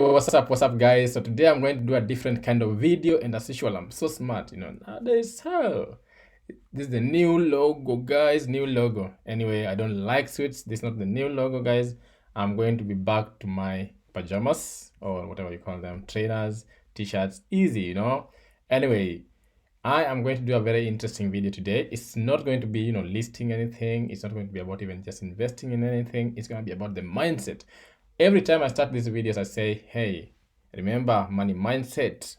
What's up guys? So today I'm going to do a different kind of video, and as usual I'm so smart, nowadays. This is the new logo, guys. New logo. Anyway, I don't like suits. This is not the new logo, guys. I'm going to be back to my pajamas, or whatever you call them, trainers, t-shirts, easy. Anyway, I am going to do a very interesting video today. It's not going to be, listing anything. It's not going to be about even just investing in anything. It's going to be about the mindset. Every time I start these videos, I say, hey, remember money mindset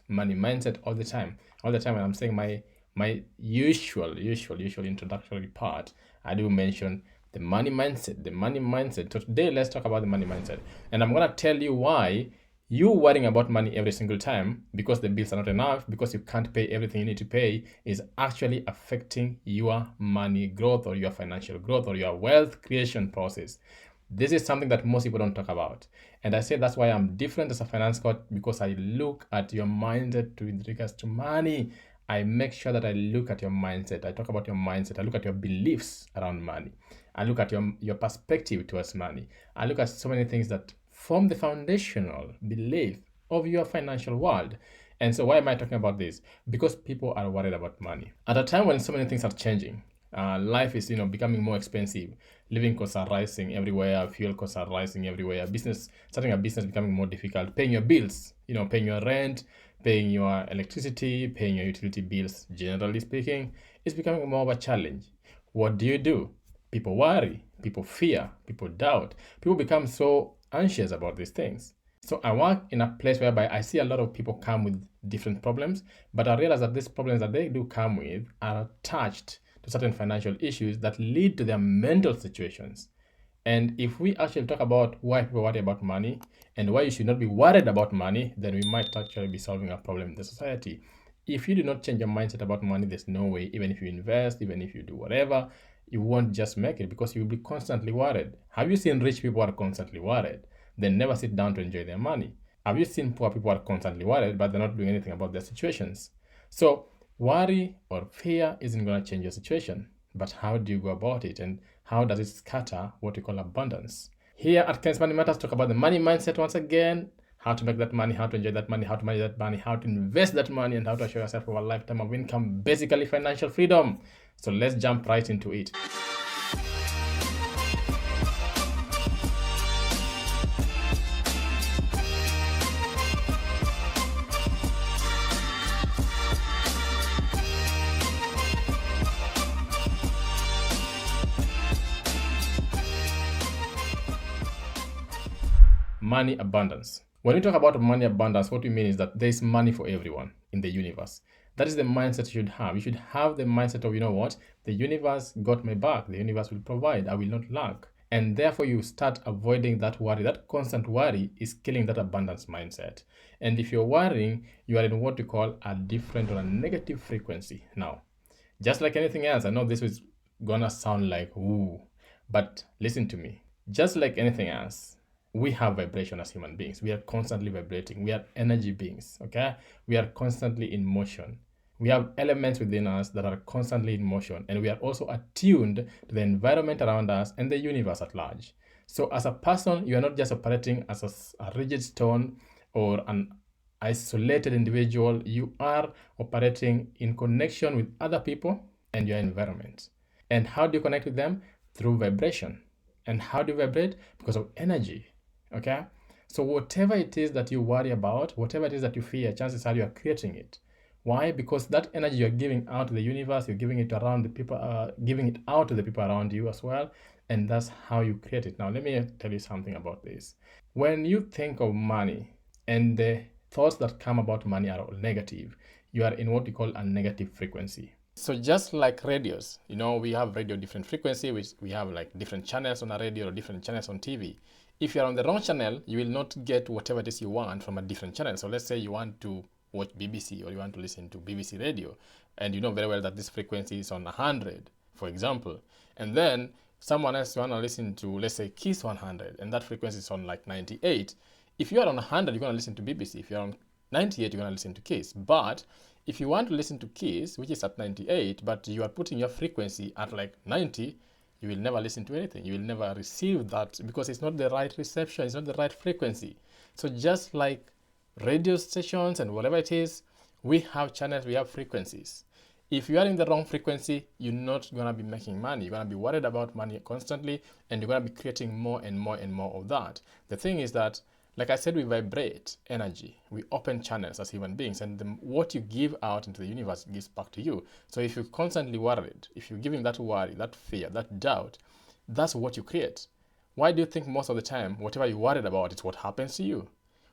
all the time. All the time when I'm saying my usual introductory part, I do mention the money mindset. So today, let's talk about the money mindset. And I'm going to tell you why you worrying about money every single time because the bills are not enough, because you can't pay everything you need to pay, is actually affecting your money growth or your financial growth or your wealth creation process. This is something that most people don't talk about. And I say that's why I'm different as a finance coach, because I look at your mindset with regards to money. I make sure that I look at your mindset. I talk about your mindset. I look at your beliefs around money. I look at your perspective towards money. I look at so many things that form the foundational belief of your financial world. And so why am I talking about this? Because people are worried about money. At a time when so many things are changing, life is becoming more expensive. Living costs are rising everywhere. Fuel costs are rising everywhere. Starting a business becoming more difficult. Paying your bills, paying your rent, paying your electricity, paying your utility bills, generally speaking, is becoming more of a challenge. What do? People worry, people fear, people doubt. People become so anxious about these things. So I work in a place whereby I see a lot of people come with different problems, but I realize that these problems that they do come with are attached to certain financial issues that lead to their mental situations. And if we actually talk about why people worry about money and why you should not be worried about money, then we might actually be solving a problem in the society. If you do not change your mindset about money, there's no way, even if you invest, even if you do whatever, you won't just make it, because you'll be constantly worried. Have you seen rich people who are constantly worried? They never sit down to enjoy their money. Have you seen poor people who are constantly worried, but they're not doing anything about their situations? So worry or fear isn't going to change your situation. But how do you go about it, and how does it scatter what we call abundance? Here at Ken's Money Matters, talk about the money mindset once again, how to make that money, how to enjoy that money, how to manage that money, how to invest that money, and how to assure yourself of a lifetime of income, basically financial freedom. So let's jump right into it. Money abundance. When we talk about money abundance, what we mean is that there's money for everyone in the universe. That is the mindset you should have. You should have the mindset of, what? The universe got my back. The universe will provide. I will not lack. And therefore, you start avoiding that worry. That constant worry is killing that abundance mindset. And if you're worrying, you are in what we call a different or a negative frequency. Now, just like anything else, I know this is gonna sound like, ooh, but listen to me. Just like anything else, we have vibration as human beings. We are constantly vibrating. We are energy beings, okay? We are constantly in motion. We have elements within us that are constantly in motion, and we are also attuned to the environment around us and the universe at large. So as a person, you are not just operating as a rigid stone or an isolated individual. You are operating in connection with other people and your environment. And how do you connect with them? Through vibration. And how do you vibrate? Because of energy. Okay, so whatever it is that you worry about, whatever it is that you fear, chances are you are creating it. Why? Because that energy you're giving out to the universe, you're giving it around the people, giving it out to the people around you as well, and that's how you create it. Now, let me tell you something about this. When you think of money and the thoughts that come about money are all negative, you are in what we call a negative frequency. So just like radios, we have radio different frequency, which we have like different channels on a radio or different channels on TV. If you're on the wrong channel, you will not get whatever it is you want from a different channel. So let's say you want to watch BBC or you want to listen to BBC radio, and you know very well that this frequency is on 100, for example. And then someone else want to listen to, let's say, Kiss 100, and that frequency is on like 98. If you are on 100, you're going to listen to BBC. If you're on 98, you're going to listen to Kiss. But if you want to listen to Kiss, which is at 98, but you are putting your frequency at like 90, you will never listen to anything. You will never receive that because it's not the right reception. It's not the right frequency. So just like radio stations and whatever it is, we have channels, we have frequencies. If you are in the wrong frequency, you're not going to be making money. You're going to be worried about money constantly, and you're going to be creating more and more and more of that. The thing is that, like I said, we vibrate energy. We open channels as human beings, and what you give out into the universe gives back to you. So if you're constantly worried, if you're giving that worry, that fear, that doubt, that's what you create. Why do you think most of the time, whatever you're worried about is what happens to you?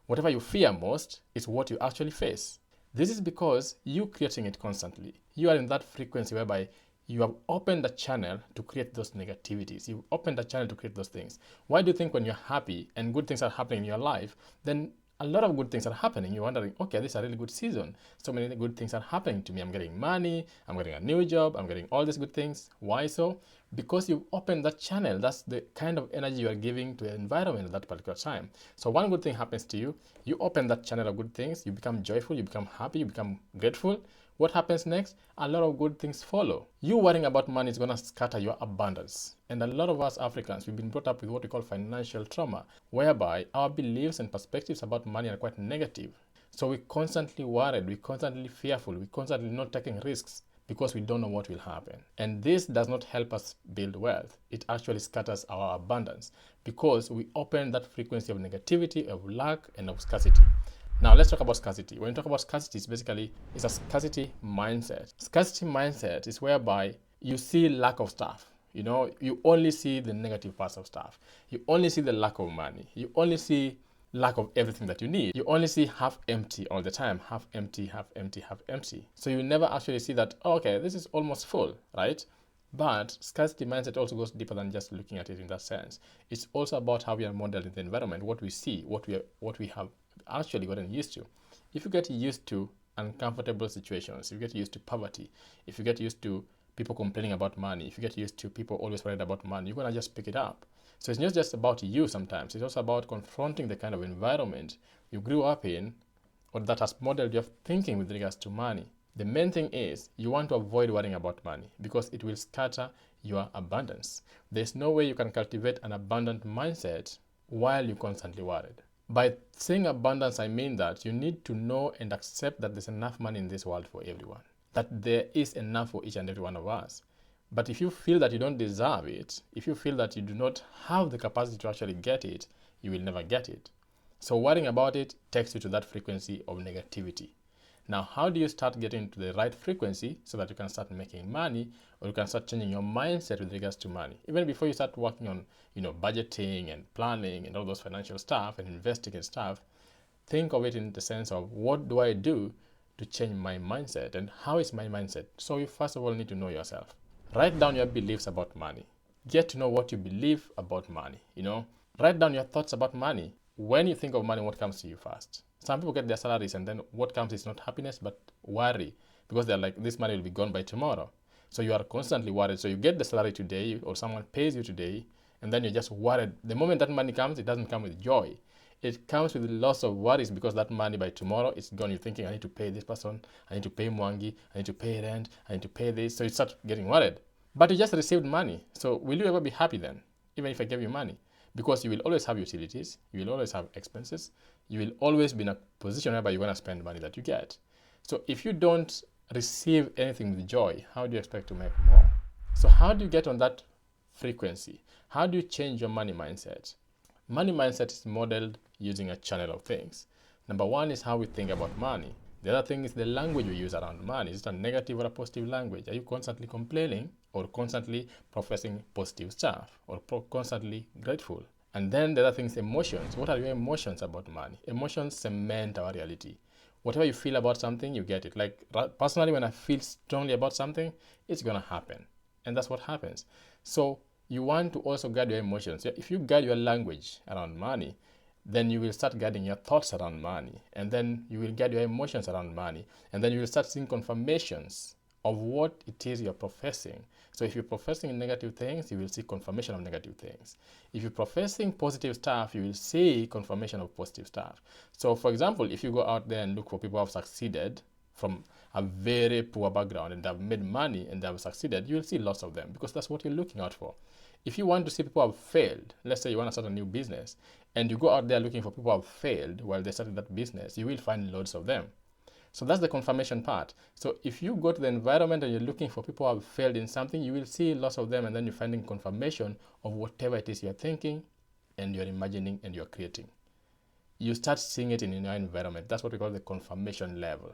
Whatever you fear most is what you actually face. This is because you're creating it constantly. You are in that frequency whereby you have opened a channel to create those negativities. You opened a channel to create those things. Why do you think when you're happy and good things are happening in your life, then a lot of good things are happening? You're wondering, okay, this is a really good season. So many good things are happening to me. I'm getting money, I'm getting a new job, I'm getting all these good things. Why so? Because you've opened that channel. That's the kind of energy you are giving to the environment at that particular time. So one good thing happens to you, you open that channel of good things, you become joyful, you become happy, you become grateful. What happens next? A lot of good things follow. You worrying about money is going to scatter your abundance. And a lot of us Africans, we've been brought up with what we call financial trauma, whereby our beliefs and perspectives about money are quite negative. So we're constantly worried, we're constantly fearful, we're constantly not taking risks because we don't know what will happen. And this does not help us build wealth. It actually scatters our abundance because we open that frequency of negativity, of lack, and of scarcity. Now let's talk about scarcity. When you talk about scarcity, it's a scarcity mindset. Scarcity mindset is whereby you see lack of stuff. You only see the negative parts of stuff. You only see the lack of money. You only see lack of everything that you need. You only see half empty all the time. Half empty, half empty, half empty. So you never actually see that, oh, okay, this is almost full, right? But scarcity mindset also goes deeper than just looking at it in that sense. It's also about how we are modeled in the environment, what we see, what we have actually gotten used to. If you get used to uncomfortable situations, if you get used to poverty, if you get used to people complaining about money, if you get used to people always worried about money, you're gonna just pick it up. So it's not just about you sometimes, it's also about confronting the kind of environment you grew up in or that has modeled your thinking with regards to money. The main thing is you want to avoid worrying about money because it will scatter your abundance. There's no way you can cultivate an abundant mindset while you're constantly worried. By saying abundance, I mean that you need to know and accept that there's enough money in this world for everyone, that there is enough for each and every one of us. But if you feel that you don't deserve it, if you feel that you do not have the capacity to actually get it, you will never get it. So worrying about it takes you to that frequency of negativity. Now, how do you start getting to the right frequency so that you can start making money, or you can start changing your mindset with regards to money? Even before you start working on, budgeting and planning and all those financial stuff and investing and stuff, think of it in the sense of what do I do to change my mindset and how is my mindset? So you first of all need to know yourself. Write down your beliefs about money. Get to know what you believe about money. Write down your thoughts about money. When you think of money, what comes to you first? Some people get their salaries and then what comes is not happiness but worry, because they're like, this money will be gone by tomorrow. So you are constantly worried. So you get the salary today or someone pays you today and then you're just worried. The moment that money comes, it doesn't come with joy. It comes with lots of worries because that money by tomorrow is gone. You're thinking, I need to pay this person, I need to pay Mwangi, I need to pay rent, I need to pay this. So you start getting worried. But you just received money. So will you ever be happy then, even if I gave you money? Because you will always have utilities, you will always have expenses, you will always be in a position whereby you're going to spend money that you get. So if you don't receive anything with joy, how do you expect to make more? So how do you get on that frequency? How do you change your money mindset? Money mindset is modeled using a channel of things. Number one is how we think about money. The other thing is the language we use around money. Is it a negative or a positive language? Are you constantly complaining or constantly professing positive stuff or constantly grateful? And then the other thing is emotions. What are your emotions about money? Emotions cement our reality. Whatever you feel about something, you get it. Like personally, when I feel strongly about something, it's going to happen. And that's what happens. So you want to also guide your emotions. If you guide your language around money, then you will start guiding your thoughts around money, and then you will guide your emotions around money, and then you will start seeing confirmations of what it is you're professing. So if you're professing negative things, you will see confirmation of negative things. If you're professing positive stuff, you will see confirmation of positive stuff. So for example, if you go out there and look for people who have succeeded from a very poor background and they have made money and they have succeeded, you will see lots of them because that's what you're looking out for. If you want to see people who have failed, let's say you want to start a new business, and you go out there looking for people who have failed while they started that business, you will find loads of them. So that's the confirmation part. So if you go to the environment and you're looking for people who have failed in something, you will see lots of them, and then you're finding confirmation of whatever it is you're thinking and you're imagining and you're creating. You start seeing it in your environment. That's what we call the confirmation level.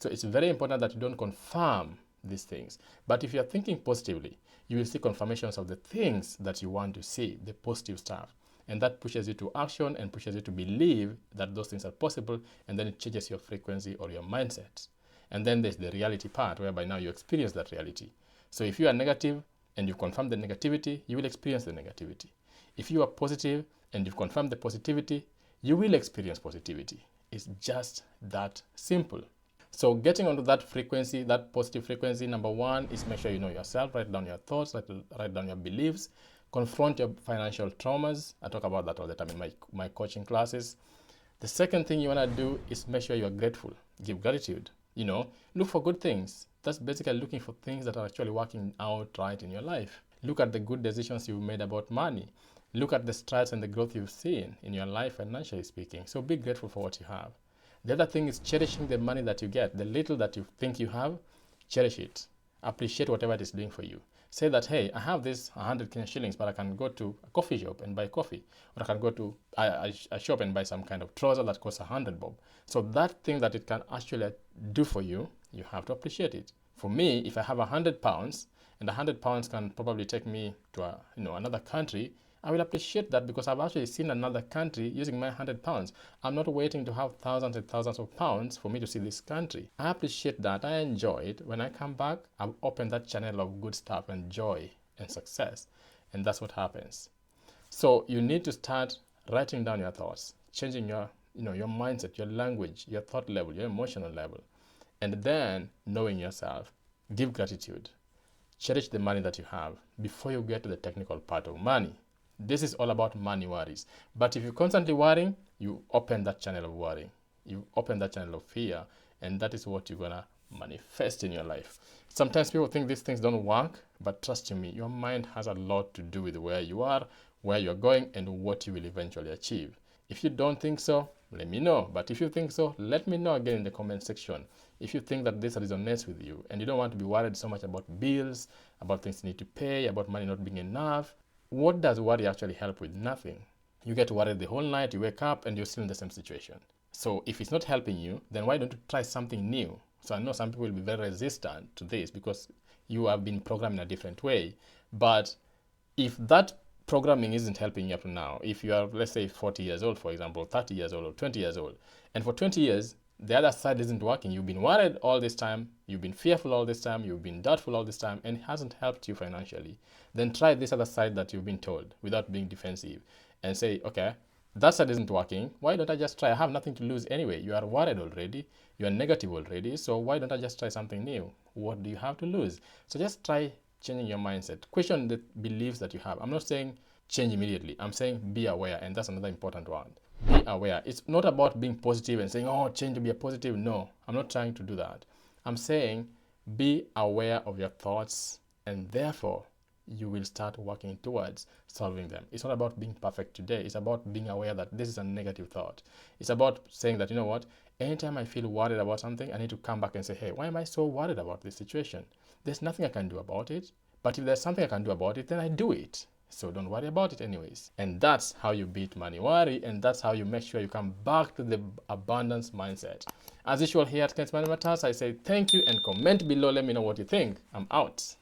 So it's very important that you don't confirm these things. But if you're thinking positively, you will see confirmations of the things that you want to see, the positive stuff. And that pushes you to action and pushes you to believe that those things are possible, and then it changes your frequency or your mindset. And then there's the reality part, whereby now you experience that reality. So if you are negative and you confirm the negativity, you will experience the negativity. If you are positive and you've confirmed the positivity, you will experience positivity. It's just that simple. So getting onto that frequency, that positive frequency, number one is make sure you know yourself, write down your thoughts, write down your beliefs, confront your financial traumas. I talk about that all the time in my coaching classes. The second thing you want to do is make sure you're grateful. Give gratitude. Look for good things. That's basically looking for things that are actually working out right in your life. Look at the good decisions you've made about money. Look at the strides and the growth you've seen in your life, financially speaking. So be grateful for what you have. The other thing is cherishing the money that you get. The little that you think you have, cherish it. Appreciate whatever it is doing for you. Say that, hey, I have this 100 Kenyan shillings, but I can go to a coffee shop and buy coffee. Or I can go to a shop and buy some kind of trouser that costs 100 bob. So that thing that it can actually do for you, you have to appreciate it. For me, if I have 100 pounds, and 100 pounds can probably take me to another country, I will appreciate that because I've actually seen another country using my 100 pounds. I'm not waiting to have thousands and thousands of pounds for me to see this country. I appreciate that. I enjoy it. When I come back, I've opened that channel of good stuff and joy and success. And that's what happens. So you need to start writing down your thoughts, changing your mindset, your language, your thought level, your emotional level. And then knowing yourself, give gratitude. Cherish the money that you have before you get to the technical part of money. This is all about money worries. But if you're constantly worrying, you open that channel of worrying. You open that channel of fear, and that is what you're going to manifest in your life. Sometimes people think these things don't work, but trust me, your mind has a lot to do with where you are, where you're going, and what you will eventually achieve. If you don't think so, let me know. But if you think so, let me know again in the comment section. If you think that this resonates with you and you don't want to be worried so much about bills, about things you need to pay, about money not being enough, what does worry actually help with? Nothing. You get worried the whole night, you wake up and you're still in the same situation. So if it's not helping you, then why don't you try something new? So I know some people will be very resistant to this because you have been programmed in a different way. But if that programming isn't helping you up to now, if you are, let's say, 40 years old, for example, 30 years old or 20 years old, and for 20 years, the other side isn't working, you've been worried all this time, you've been fearful all this time, you've been doubtful all this time, and it hasn't helped you financially, then try this other side that you've been told without being defensive and say, okay, that side isn't working. Why don't I just try? I have nothing to lose anyway. You are worried already. You are negative already. So why don't I just try something new? What do you have to lose? So just try changing your mindset. Question the beliefs that you have. I'm not saying change immediately. I'm saying be aware, and that's another important one. Be aware. It's not about being positive and saying, oh, change to be a positive. No, I'm not trying to do that. I'm saying be aware of your thoughts, and therefore you will start working towards solving them. It's not about being perfect today. It's about being aware that this is a negative thought. It's about saying that, you know what, anytime I feel worried about something, I need to come back and say, hey, why am I so worried about this situation? There's nothing I can do about it. But if there's something I can do about it, then I do it. So don't worry about it anyways. And that's how you beat money worry, and that's how you make sure you come back to the abundance mindset. As usual here at MoneyMatters, I say thank you and comment below. Let me know what you think. I'm out.